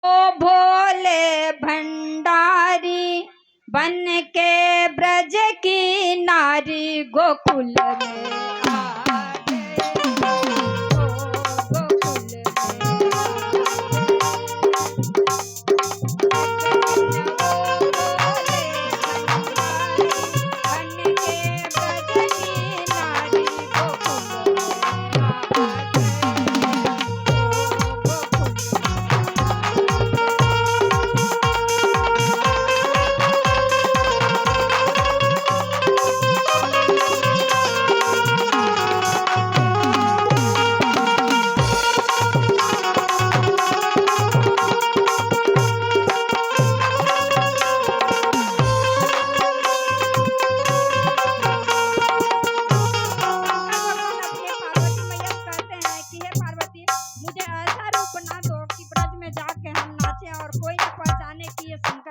ओ भोले भंडारी बन के ब्रज की नारी गोकुल में आ गए। ओ गोकुल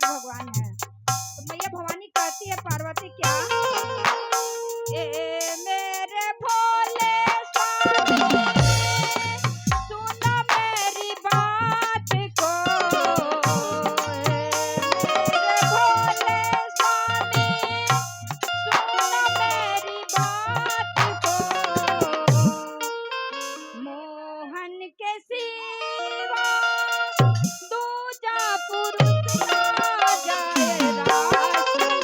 भगवान है। तो मैया भवानी कहती है पार्वती क्या, ए मेरे भोले स्वामी सुनो मेरी बात को, मेरे भोले स्वामी सुनो मेरी बात को, मोहन के सिवा दूजा पुरुष ना जाए रास में।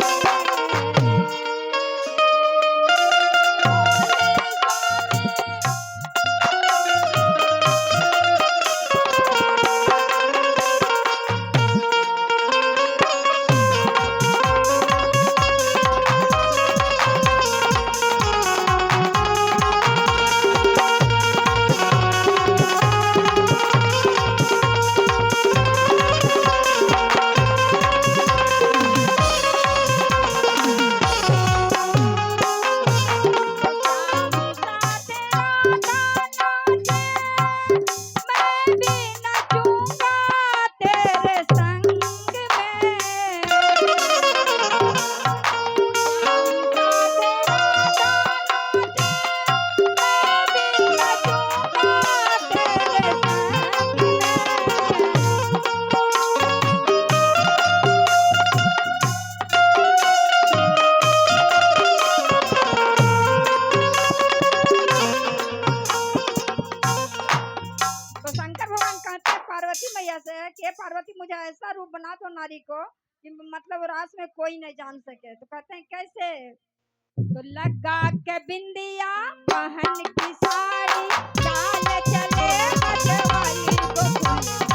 पार्वती मैया से कि पार्वती मुझे ऐसा रूप बना दो नारी को कि मतलब रास में कोई नहीं जान सके। तो कहते हैं कैसे, तो लगा के बिंदिया पहन की साड़ी चाल चले मत वाली गोकुल